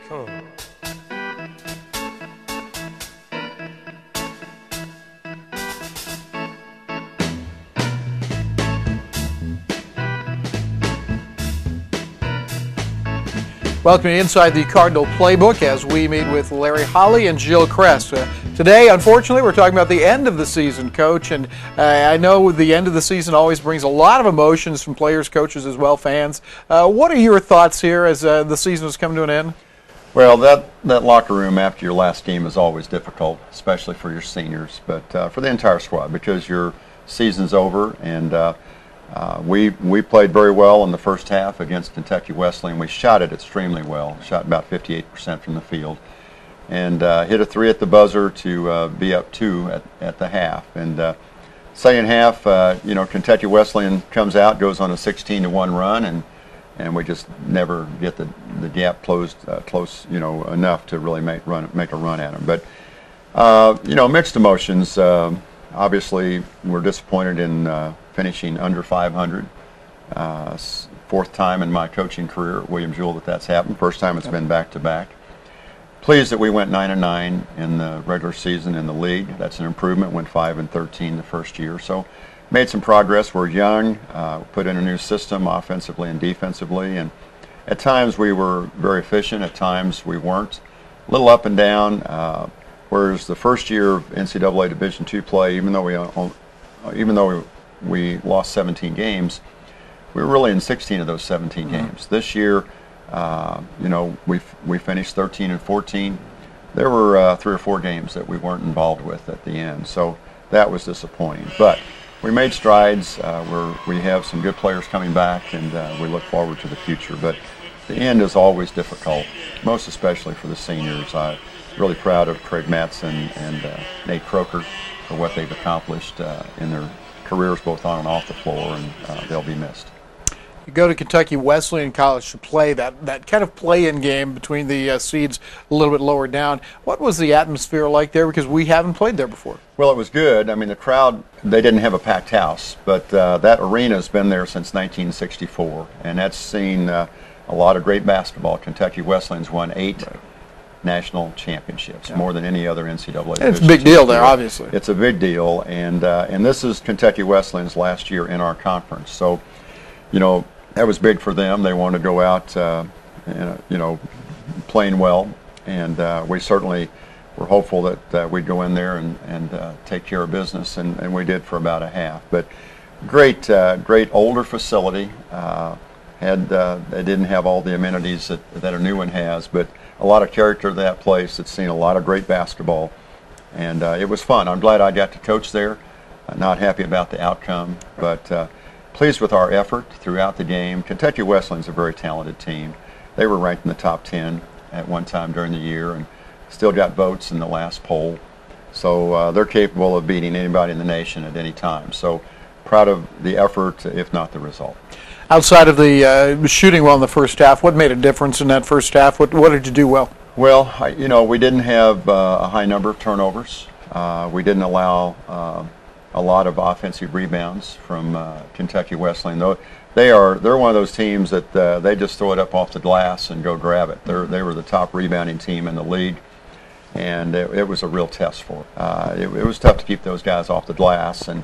Welcome to Inside the Cardinal Playbook as we meet with Larry Holly and Jill Crest. Today, unfortunately, we're talking about the end of the season, Coach, and I know the end of the season always brings a lot of emotions from players, coaches, as well, fans. What are your thoughts here as the season has come to an end? Well, that locker room after your last game is always difficult, especially for your seniors, but for the entire squad, because your season's over, and we played very well in the first half against Kentucky Wesleyan. We shot it extremely well, shot about 58% from the field, and hit a 3 at the buzzer to be up 2 at the half. And second half, Kentucky Wesleyan comes out, goes on a 16-1 run, and we just never get the gap closed close enough to really make a run at them. But mixed emotions. Obviously, we're disappointed in finishing under 500. Fourth time in my coaching career at Williams Jewell that's happened. First time it's been back-to-back. Pleased that we went 9-9 in the regular season in the league. That's an improvement. Went 5-13 the first year. So made some progress. We're young. Put in a new system offensively and defensively. And at times we were very efficient. At times we weren't. A little up and down. Whereas the first year of NCAA Division II play, even though we lost 17 games, we were really in 16 of those 17 games. This year, we finished 13-14. There were 3 or 4 games that we weren't involved with at the end, so that was disappointing. But we made strides. We have some good players coming back, and we look forward to the future. But the end is always difficult, most especially for the seniors. I'm really proud of Craig Matson and Nate Croker for what they've accomplished in their careers both on and off the floor, and they'll be missed. You go to Kentucky Wesleyan College to play that kind of play-in game between the seeds a little bit lower down. What was the atmosphere like there? Because we haven't played there before. Well, it was good. I mean, the crowd, they didn't have a packed house, but that arena's been there since 1964, and that's seen a lot of great basketball. Kentucky Wesleyan's won 8 national championships, more than any other NCAA. It's a big deal there, obviously. It's a big deal, and this is Kentucky Wesleyan's last year in our conference. So, that was big for them. They wanted to go out, playing well, and we certainly were hopeful that we'd go in there and take care of business, and we did for about a half. But great older facility. They didn't have all the amenities that a new one has, but a lot of character to that place. It's seen a lot of great basketball, and it was fun. I'm glad I got to coach there. Not happy about the outcome, but pleased with our effort throughout the game. Kentucky Wesleyan's a very talented team. They were ranked in the top 10 at one time during the year, and still got votes in the last poll. So they're capable of beating anybody in the nation at any time. So proud of the effort, if not the result. Outside of the shooting well in the first half, what made a difference in that first half? What did you do well? Well, we didn't have a high number of turnovers. We didn't allow a lot of offensive rebounds from Kentucky Wesleyan. Though they're one of those teams that they just throw it up off the glass and go grab it. They were the top rebounding team in the league, and it was a real test for them. It was tough to keep those guys off the glass, and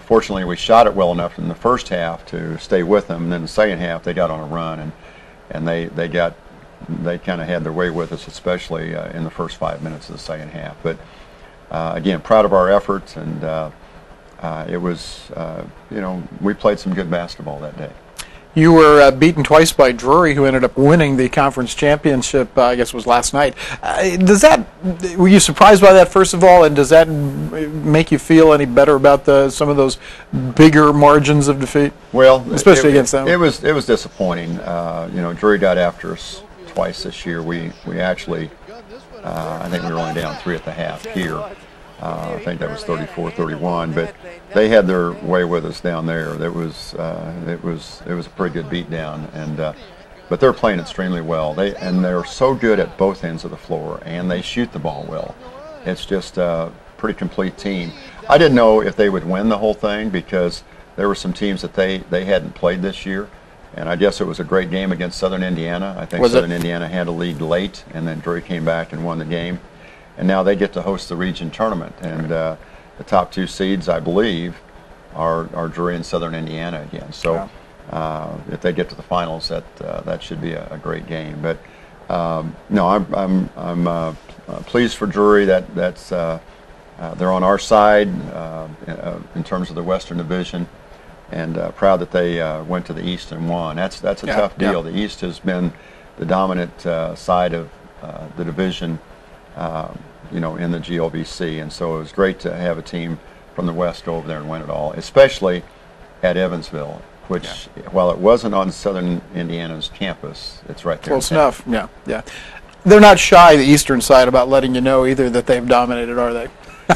fortunately, we shot it well enough in the first half to stay with them. And then the second half, they got on a run, and they kind of had their way with us, especially in the first 5 minutes of the second half. But again, proud of our efforts, and it was, we played some good basketball that day. You were beaten twice by Drury, who ended up winning the conference championship, I guess it was last night. Were you surprised by that, first of all, and does that make you feel any better about some of those bigger margins of defeat? Well, especially against them. It was disappointing. Drury got after us twice this year. We actually, I think we were only down 3 at the half here. I think that was 34-31, but they had their way with us down there. It was a pretty good beatdown, but they're playing extremely well. They're so good at both ends of the floor, and they shoot the ball well. It's just a pretty complete team. I didn't know if they would win the whole thing because there were some teams that they hadn't played this year, And I guess it was a great game against Southern Indiana. I think Southern Indiana had a lead late, and then Drury came back and won the game. And now they get to host the region tournament. And the top 2 seeds, I believe, are Drury and Southern Indiana again. So if they get to the finals, that should be a great game. But no, I'm pleased for Drury that they're on our side in terms of the Western Division. And proud that they went to the East and won. That's a tough deal. The East has been the dominant side of the division, in the GLVC, and so it was great to have a team from the West go over there and win it all, especially at Evansville, which, while it wasn't on Southern Indiana's campus, it's right there. Close enough. Yeah. They're not shy, the Eastern side, about letting you know either that they've dominated, are they?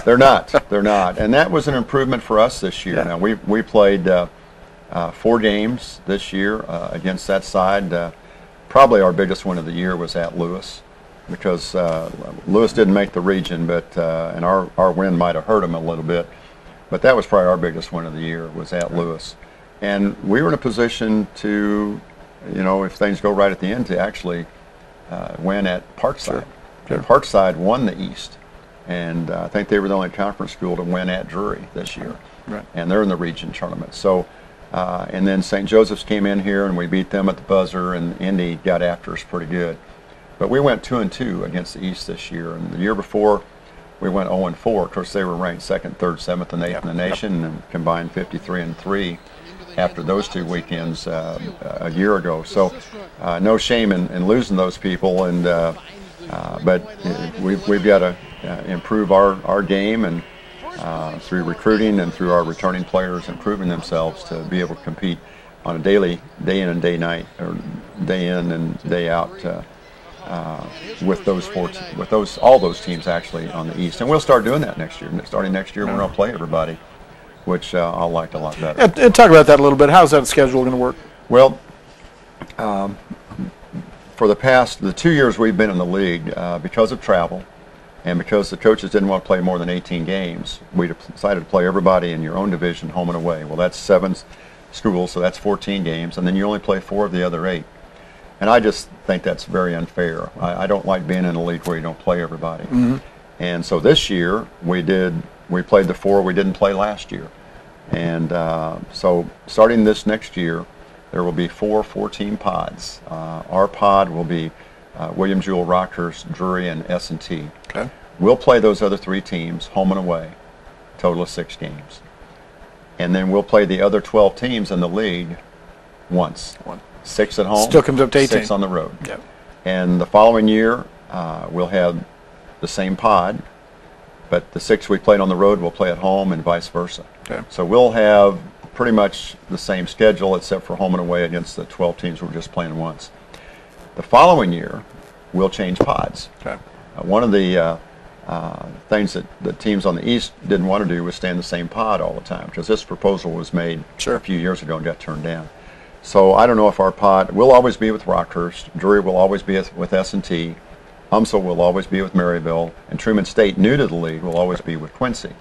They're not, and that was an improvement for us this year. Now we played 4 games this year against that side. Probably our biggest one of the year was at Lewis, because Lewis didn't make the region, but and our win might have hurt them a little bit, but that was probably our biggest one of the year, was at Lewis, and we were in a position to, if things go right at the end, to actually win at Parkside. And Parkside won the East. And I think they were the only conference school to win at Drury this year. And they're in the region tournament. So, and then St. Joseph's came in here and we beat them at the buzzer, and Indy got after us pretty good. But we went 2-2 against the East this year. And the year before, we went 0-4. Of course, they were ranked 2nd, 3rd, 7th, and 8th in the nation, and combined 53-3 after those 2 weekends a year ago. So, no shame in losing those people. And but we've got to improve our game, and through recruiting and through our returning players improving themselves to be able to compete on a daily, day in and day night, or day in and day out with all those teams actually on the East. And we'll start doing that next year. Starting next year, we're going to play everybody, which I'll like a lot better. And talk about that a little bit. How's that schedule going to work? Well, for the 2 years we've been in the league, because of travel and because the coaches didn't want to play more than 18 games, we decided to play everybody in your own division, home and away. Well, that's 7 schools, so that's 14 games, and then you only play 4 of the other 8. And I just think that's very unfair. I don't like being in a league where you don't play everybody. And so this year we played the 4 we didn't play last year. And so starting this next year, there will be 4 4-team pods. Our pod will be William Jewell, Rockhurst, Drury, and S&T. Okay. We'll play those other 3 teams home and away, total of 6 games. And then we'll play the other 12 teams in the league once. 6 at home, still comes up to 18. 6 on the road. And the following year, we'll have the same pod, but the 6 we played on the road we'll play at home, and vice versa. So we'll have pretty much the same schedule except for home and away against the 12 teams we're just playing once. The following year, we'll change pods. One of the things that the teams on the East didn't want to do was stay in the same pod all the time, because this proposal was made a few years ago and got turned down. So I don't know if our pod will always be with Rockhurst, Drury will always be with S&T, UMSL will always be with Maryville, and Truman State, new to the league, will always be with Quincy.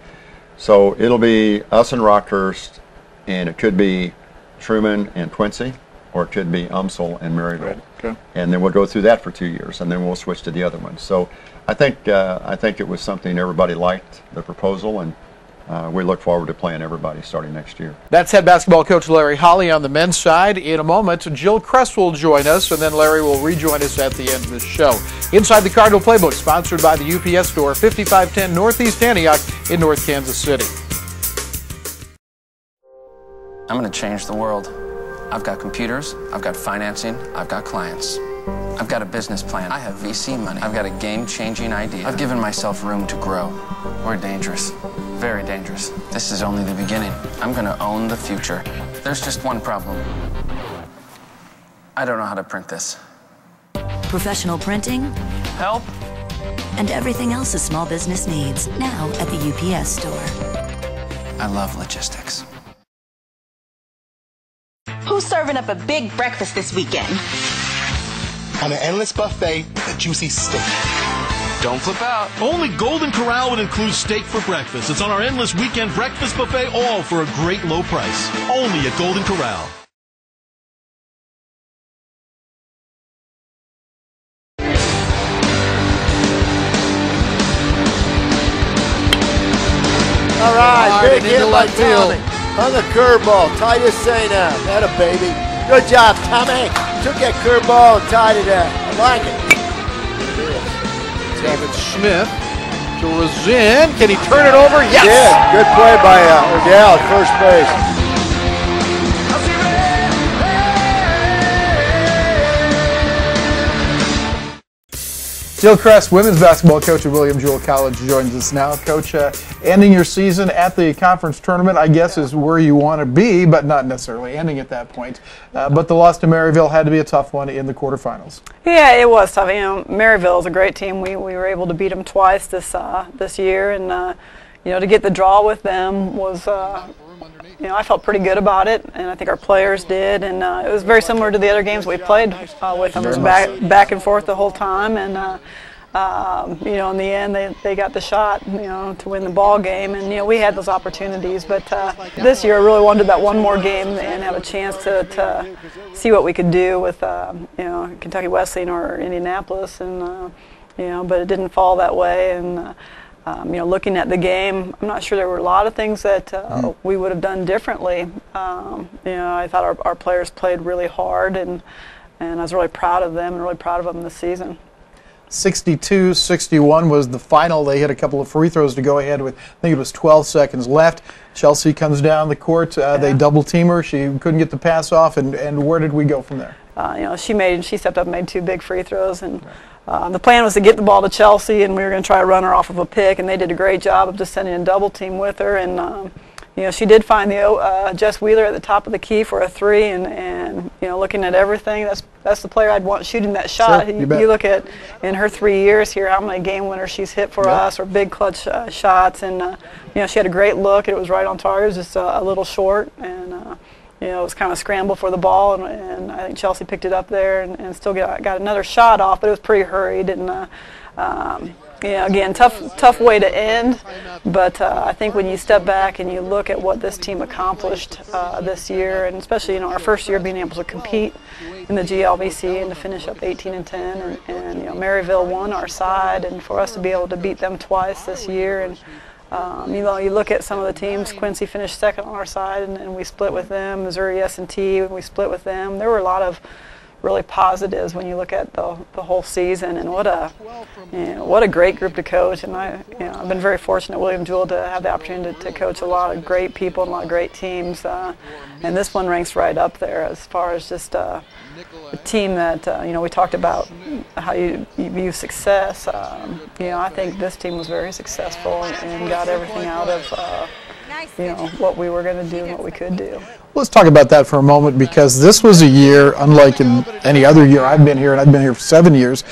So it'll be us and Rockhurst, and it could be Truman and Quincy, or it could be UMSL and Maryville. And then we'll go through that for 2 years, and then we'll switch to the other one. So I think it was something everybody liked, the proposal, and we look forward to playing everybody starting next year. That's head basketball coach Larry Holly on the men's side. In a moment, Jill Crest will join us, and then Larry will rejoin us at the end of the show. Inside the Cardinal Playbook, sponsored by the UPS Store, 5510 Northeast Antioch in North Kansas City. I'm going to change the world. I've got computers, I've got financing, I've got clients. I've got a business plan. I have VC money. I've got a game-changing idea. I've given myself room to grow. We're dangerous. Very dangerous. This is only the beginning. I'm going to own the future. There's just one problem. I don't know how to print this. Professional printing. Help? And everything else a small business needs, now at the UPS Store. I love logistics. Who's serving up a big breakfast this weekend? On an endless buffet, a juicy steak. Don't flip out. Only Golden Corral would include steak for breakfast. It's on our endless weekend breakfast buffet, all for a great low price. Only at Golden Corral. All right, big into hit by left field. Tommy. On the curveball, Titus Sana. That a baby. Good job, Tommy. Took that curveball and tied it up. I like it. David Smith to Razin. Can he turn it over? Yes! Yeah, good play by Odell at first base. Jill Crest, women's basketball coach at William Jewell College, joins us now. Coach, ending your season at the conference tournament, I guess, is where you want to be, but not necessarily ending at that point. But the loss to Maryville had to be a tough one in the quarterfinals. Yeah, it was tough. You know, Maryville is a great team. We were able to beat them twice this year, and you know, to get the draw with them was. You know, I felt pretty good about it, and I think our players did, and it was very similar to the other games we played with them. It was back and forth the whole time, and you know, in the end, they got the shot, you know, to win the ball game, and you know, we had those opportunities. But this year, I really wanted that one more game and have a chance to see what we could do with you know, Kentucky Wesleyan or Indianapolis, and you know, but it didn't fall that way, and. You know, looking at the game, I'm not sure there were a lot of things that we would have done differently. You know, I thought our players played really hard, and I was really proud of them and really proud of them this season. 62-61 was the final. They hit a couple of free throws to go ahead with, I think it was 12 seconds left. Chelsea comes down the court. They double team her. She couldn't get the pass off, and where did we go from there? You know, she stepped up and made 2 big free throws, and the plan was to get the ball to Chelsea, and we were going to try to run her off of a pick, and they did a great job of just sending a double team with her, and you know, she did find the Jess Wheeler at the top of the key for a 3, and you know, looking at everything, that's the player I'd want shooting that shot. Sure, you look at in her 3 years here how many game winners she's hit for us, or big clutch shots, and you know, she had a great look, and it was right on target. It was just a little short, and you know, it was kind of a scramble for the ball, and I think Chelsea picked it up there and still got another shot off, but it was pretty hurried, and you know, again, tough way to end, but I think when you step back and you look at what this team accomplished this year, and especially, you know, our first year being able to compete in the GLVC and to finish up 18-10, and you know, Maryville won our side, and for us to be able to beat them twice this year, and you know, you look at some of the teams. Quincy finished second on our side, and we split with them. Missouri S&T, we split with them. There were a lot of really positives when you look at the whole season, and what a great group to coach. And I've been very fortunate at William Jewell to have the opportunity to coach a lot of great people and a lot of great teams. And this one ranks right up there as far as just a team that you know, we talked about how you view success. You know, I think this team was very successful and got everything out of you know, what we were going to do and what we could do. Let's talk about that for a moment, because this was a year, unlike in any other year I've been here, and I've been here for 7 years,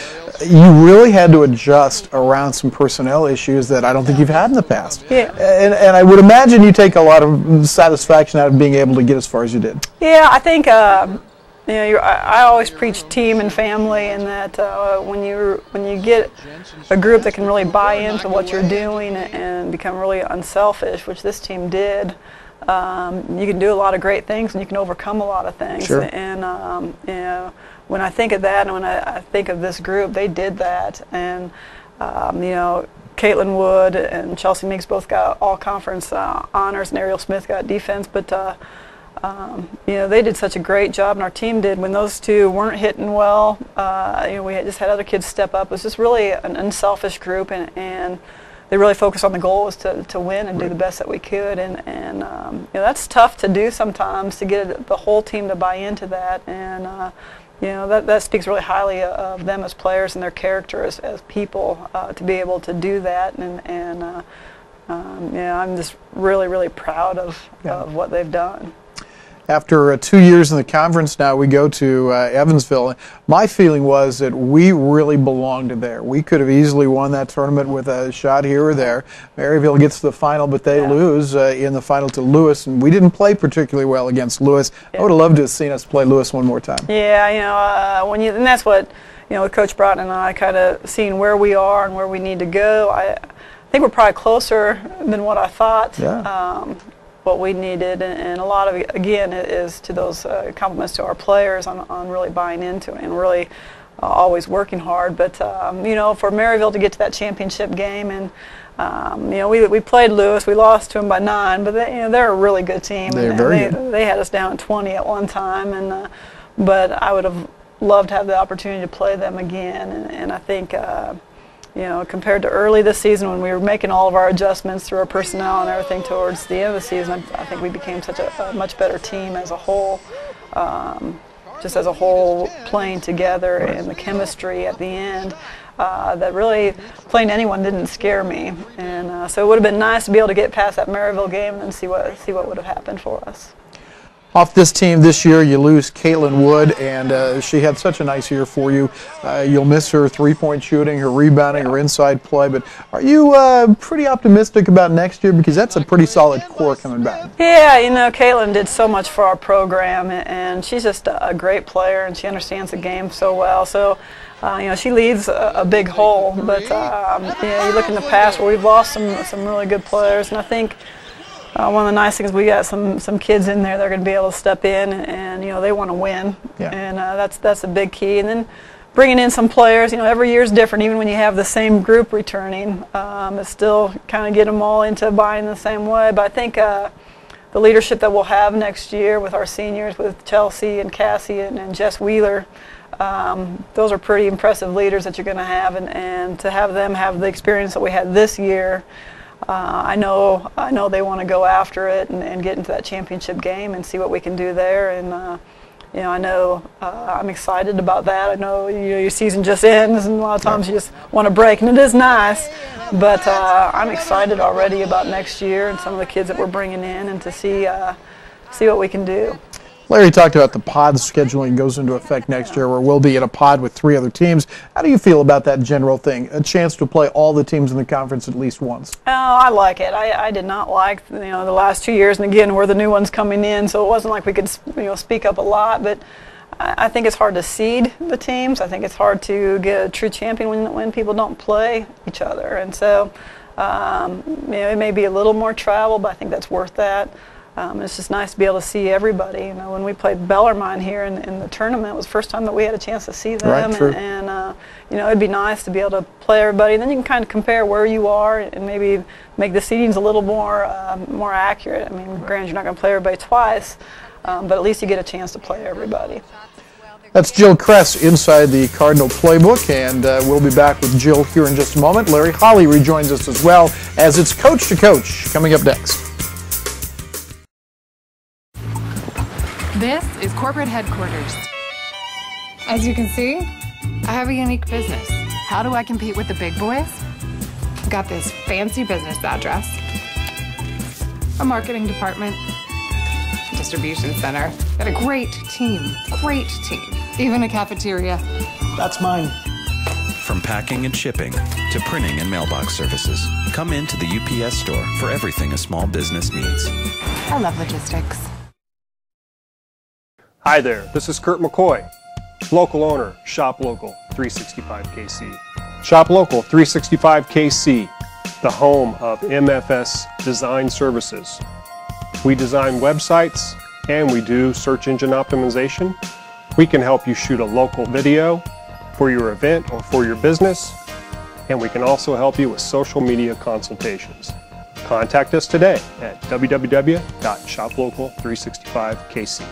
you really had to adjust around some personnel issues that I don't think you've had in the past. Yeah. And I would imagine you take a lot of satisfaction out of being able to get as far as you did. Yeah, I think you know, I always preach team and family, and that when you get a group that can really buy into what you're doing and become really unselfish, which this team did, you can do a lot of great things, and you can overcome a lot of things. Sure. And you know, when I think of that, and when I think of this group, they did that, and you know, Caitlin Wood and Chelsea Meeks both got all conference honors, and Ariel Smith got defense, but you know, they did such a great job, and our team did. When those two weren't hitting well, you know, we just had other kids step up. It was just really an unselfish group, and they really focused on the goal was to win and do the best that we could. And you know, that's tough to do sometimes, to get the whole team to buy into that. And you know, that speaks really highly of them as players and their character as people, to be able to do that. And you know, I'm just really proud of what they've done. After 2 years in the conference now, we go to Evansville. My feeling was that we really belonged there. We could have easily won that tournament with a shot here or there. Maryville gets to the final, but they lose in the final to Lewis, and we didn't play particularly well against Lewis. I would have loved to have seen us play Lewis one more time. Yeah, you know, and that's what, you know, with Coach Broughton and I, kind of seeing where we are and where we need to go. I think we're probably closer than what I thought. Yeah. What we needed, and a lot of it, again, is to those compliments to our players on really buying into it and really always working hard. But you know, for Maryville to get to that championship game, and you know, we played Lewis. We lost to them by 9, but they, you know, they're a really good team. They're very good. They had us down at 20 at one time, and but I would have loved to have the opportunity to play them again. And I think you know, compared to early this season when we were making all of our adjustments through our personnel and everything towards the end of the season, I think we became such a much better team as a whole. Just as a whole, playing together and the chemistry at the end, that really playing anyone didn't scare me. And so it would have been nice to be able to get past that Maryville game and then see what would have happened for us. Off this team this year, you lose Caitlin Wood, and she had such a nice year for you. You'll miss her three-point shooting, her rebounding, her inside play, but are you pretty optimistic about next year, because that's a pretty solid core coming back? Yeah, you know, Caitlin did so much for our program, and she's just a great player, and she understands the game so well. So, you know, she leaves a big hole, but you know, you look in the past where we've lost some really good players, and I think one of the nice things, we got some kids in there that are going to be able to step in, and you know, they want to win, and that's a big key. And then bringing in some players, you know, every year is different. Even when you have the same group returning, it's still kind of get them all into buying the same way. But I think the leadership that we'll have next year with our seniors, with Chelsea and Cassie and Jess Wheeler, those are pretty impressive leaders that you're going to have, and to have them have the experience that we had this year. I know they want to go after it and get into that championship game and see what we can do there. And you know, I'm excited about that. I know, you know, your season just ends, and a lot of times you just want to break, and it is nice. But I'm excited already about next year and some of the kids that we're bringing in, and to see what we can do. Larry talked about the pod scheduling goes into effect next year, where we'll be in a pod with 3 other teams. How do you feel about that general thing? A chance to play all the teams in the conference at least once. Oh, I like it. I did not like, you know, the last 2 years, and again, we're the new ones coming in, so it wasn't like we could, you know, speak up a lot. But I think it's hard to seed the teams. I think it's hard to get a true champion when people don't play each other. And so, you know, it may be a little more travel, but I think that's worth that. It's just nice to be able to see everybody. You know, when we played Bellarmine here in the tournament, it was the first time that we had a chance to see them. Right, true. And you know, it'd be nice to be able to play everybody. And then you can kind of compare where you are and maybe make the seedings a little more accurate. I mean, granted, you're not going to play everybody twice, but at least you get a chance to play everybody. That's Jill Kress inside the Cardinal Playbook, and we'll be back with Jill here in just a moment. Larry Holly rejoins us as well, as it's Coach to Coach coming up next. This is corporate headquarters. As you can see, I have a unique business. How do I compete with the big boys? Got this fancy business address, a marketing department, distribution center. Got a great team, even a cafeteria. That's mine. From packing and shipping to printing and mailbox services, come into the UPS store for everything a small business needs. I love logistics. Hi there, this is Kurt McCoy, local owner, Shop Local 365 KC. Shop Local 365 KC, the home of MFS Design Services. We design websites and we do search engine optimization. We can help you shoot a local video for your event or for your business, and we can also help you with social media consultations. Contact us today at www.shoplocal365kc.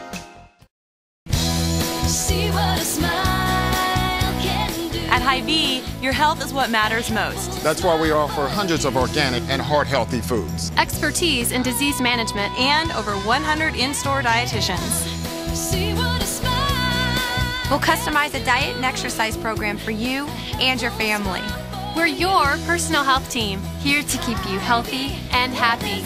At Hy-Vee, your health is what matters most. That's why we offer hundreds of organic and heart-healthy foods, Expertise in disease management, and over 100 in-store dietitians. We'll customize a diet and exercise program for you and your family. We're your personal health team, here to keep you healthy and happy.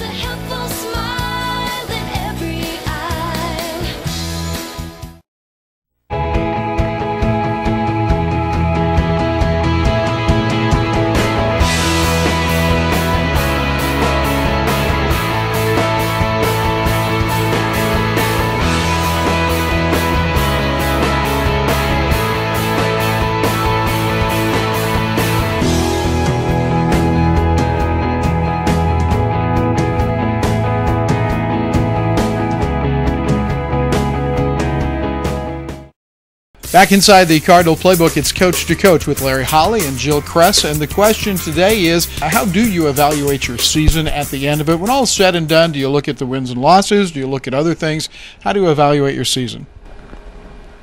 Back inside the Cardinal Playbook, it's Coach to Coach with Larry Holly and Jill Kress. And the question today is, how do you evaluate your season at the end of it? When all is said and done, do you look at the wins and losses? Do you look at other things? How do you evaluate your season?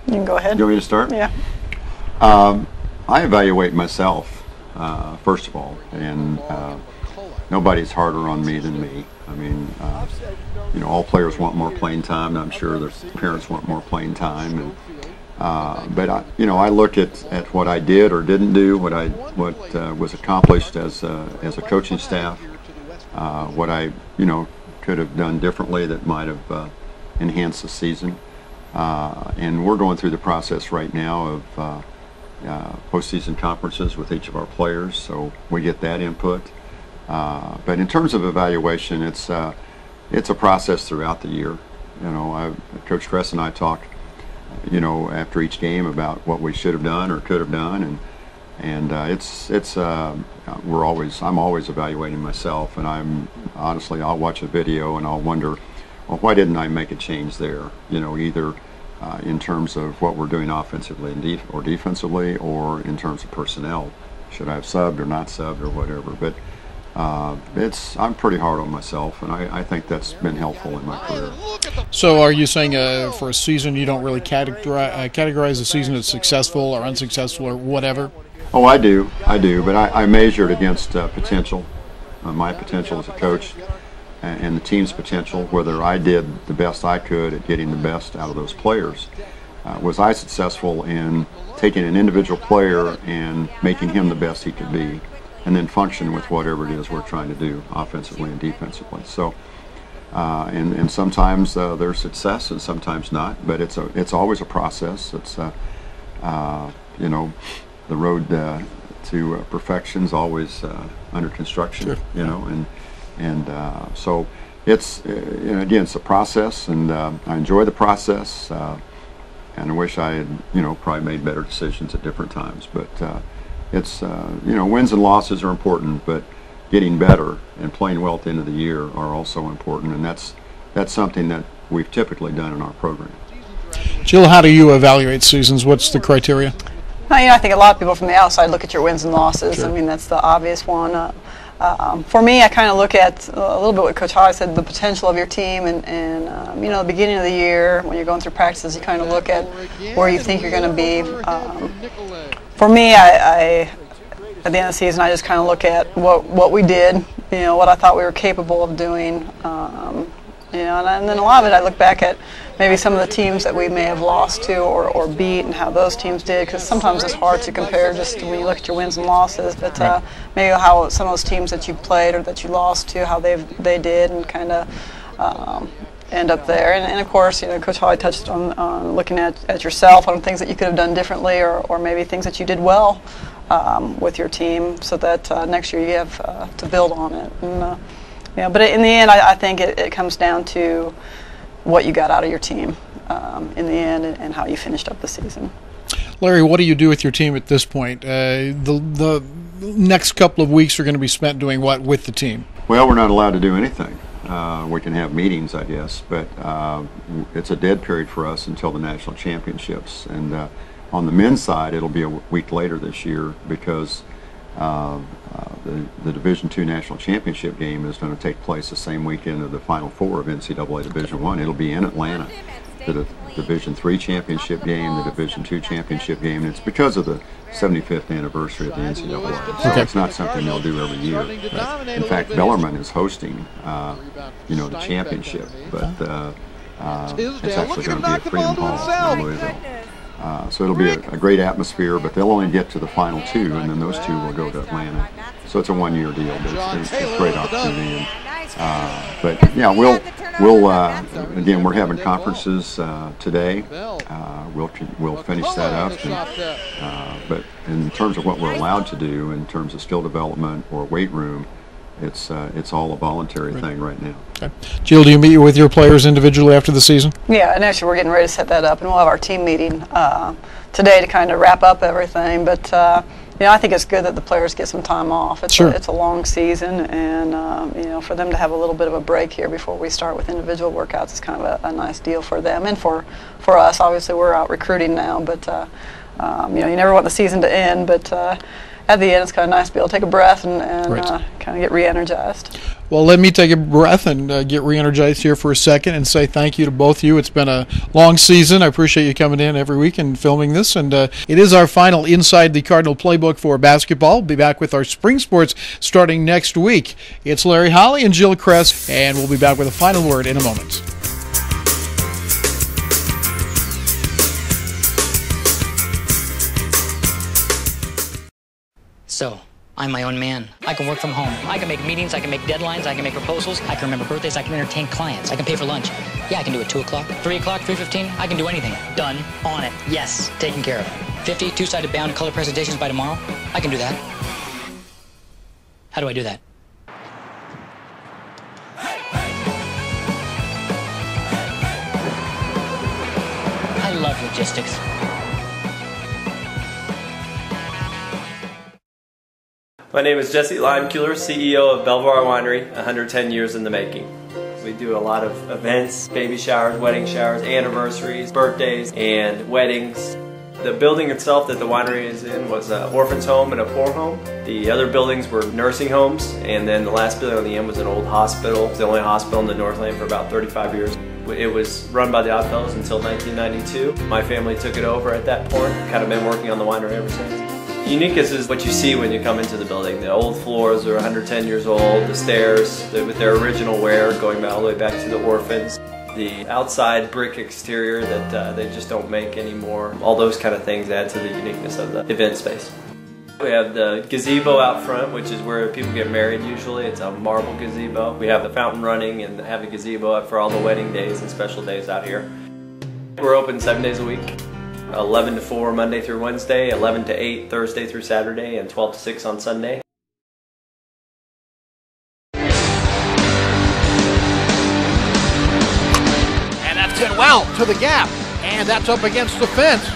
You can go ahead. You want me to start? Yeah. I evaluate myself, first of all, and nobody's harder on me than me. I mean, you know, all players want more playing time, and I'm sure their parents want more playing time. And but I look at what I did or didn't do, what was accomplished as a coaching staff, what I could have done differently that might have enhanced the season. And we're going through the process right now of postseason conferences with each of our players, so we get that input. But in terms of evaluation, it's a process throughout the year. You know, Coach Kress and I talk, after each game about what we should have done or could have done, and I'm always evaluating myself, and I'll watch a video and I'll wonder, well, why didn't I make a change there? Either in terms of what we're doing offensively or defensively, or in terms of personnel. Should I have subbed or not subbed or whatever? But I'm pretty hard on myself, and I think that's been helpful in my career. So are you saying for a season you don't really categorize the season as successful or unsuccessful or whatever? Oh, I do, but I measure it against potential, my potential as a coach, and the team's potential, whether I did the best I could at getting the best out of those players. Was I successful in taking an individual player and making him the best he could be, and then function with whatever it is we're trying to do offensively and defensively. So, and sometimes there's success and sometimes not, but it's always a process. It's the road to perfection's always under construction. Sure. So it's again, it's a process, and I enjoy the process, and I wish I had probably made better decisions at different times, but. It's wins and losses are important, but getting better and playing well at the end of the year are also important, and that's something that we've typically done in our program. Jill, how do you evaluate seasons? What's the criteria? I think a lot of people from the outside look at your wins and losses. Sure. I mean, that's the obvious one. For me, I kind of look at a little bit what Coach Holly said, the potential of your team, and the beginning of the year when you're going through practices, you kind of look at where you think you're going to be. For me, I at the end of the season, I just kind of look at what we did, what I thought we were capable of doing, and then a lot of it I look back at maybe some of the teams that we may have lost to or beat and how those teams did, because sometimes it's hard to compare just when you look at your wins and losses, but maybe how some of those teams that you played or that you lost to, how they did, and kind of end up there. And of course, Coach Holly touched on looking at yourself, on things that you could have done differently, or maybe things that you did well with your team, so that next year you have to build on it. And, but in the end, I think it comes down to what you got out of your team in the end, and how you finished up the season. Larry, what do you do with your team at this point? The next couple of weeks are going to be spent doing what with the team? Well, we're not allowed to do anything. We can have meetings, I guess, but it's a dead period for us until the national championships. And on the men's side, it'll be a week later this year, because the Division II national championship game is going to take place the same weekend of the Final Four of NCAA Division I. It'll be in Atlanta. The Division III championship game, the Division II championship game, and it's because of the 75th anniversary of the NCAA. So it's not something they'll do every year. In fact, Bellarmine is hosting, the championship, but it's actually going to be at Freedom Hall in Louisville. So it'll be a great atmosphere, but they'll only get to the final two, and then those two will go to Atlanta. So it's a one-year deal, but it's a great opportunity. But yeah, we'll again, we're having conferences today. We'll finish that up. But in terms of what we're allowed to do, in terms of skill development or weight room, it's all a voluntary thing right now. Okay. Jill, do you meet with your players individually after the season? Yeah, and actually we're getting ready to set that up, and we'll have our team meeting today to kind of wrap up everything. But I think it's good that the players get some time off. It's Sure. It's a long season, and for them to have a little bit of a break here before we start with individual workouts is kind of a nice deal for them and for us. Obviously, we're out recruiting now, but you never want the season to end, but at the end, it's kind of nice to be able to take a breath and kind of get re-energized. Well, let me take a breath and get re-energized here for a second and say thank you to both of you. It's been a long season. I appreciate you coming in every week and filming this. And it is our final Inside the Cardinal Playbook for basketball. We'll be back with our spring sports starting next week. It's Larry Holly and Jill Kress, and we'll be back with a final word in a moment. So, I'm my own man. I can work from home. I can make meetings, I can make deadlines, I can make proposals, I can remember birthdays, I can entertain clients, I can pay for lunch. Yeah, I can do it 2 o'clock, 3 o'clock, 3:15, I can do anything. Done, on it, yes, taken care of. 50 two-sided bound color presentations by tomorrow, I can do that. How do I do that? I love logistics. My name is Jesse Limeculer, CEO of Belvoir Winery, 110 years in the making. We do a lot of events, baby showers, wedding showers, anniversaries, birthdays, and weddings. The building itself that the winery is in was an orphan's home and a poor home. The other buildings were nursing homes, and then the last building on the end was an old hospital. It was the only hospital in the Northland for about 35 years. It was run by the Oddfellows until 1992. My family took it over at that point, kind of been working on the winery ever since. Uniqueness is what you see when you come into the building. The old floors are 110 years old, the stairs with their original wear going all the way back to the orphans. The outside brick exterior that they just don't make anymore. All those kind of things add to the uniqueness of the event space. We have the gazebo out front, which is where people get married usually. It's a marble gazebo. We have the fountain running and have a gazebo up for all the wedding days and special days out here. We're open 7 days a week. 11 to 4 Monday through Wednesday, 11 to 8 Thursday through Saturday, and 12 to 6 on Sunday. And that's hit well to the gap, and that's up against the fence.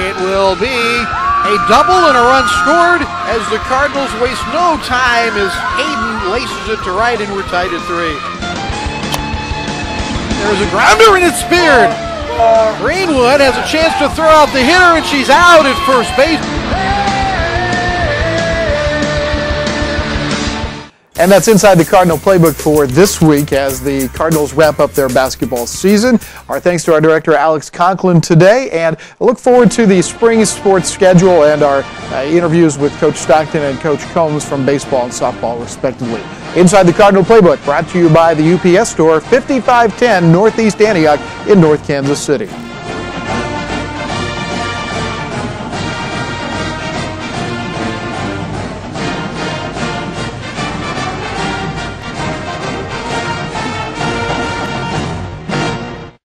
It will be a double and a run scored as the Cardinals waste no time as Hayden laces it to right, and we're tied at 3. There's a grounder and it's speared. Greenwood has a chance to throw out the hitter, and she's out at first base. And that's Inside the Cardinal Playbook for this week as the Cardinals wrap up their basketball season. Our thanks to our director, Alex Conklin, today, and I look forward to the spring sports schedule and our interviews with Coach Stockton and Coach Combs from baseball and softball, respectively. Inside the Cardinal Playbook, brought to you by the UPS Store, 5510 Northeast Antioch in North Kansas City.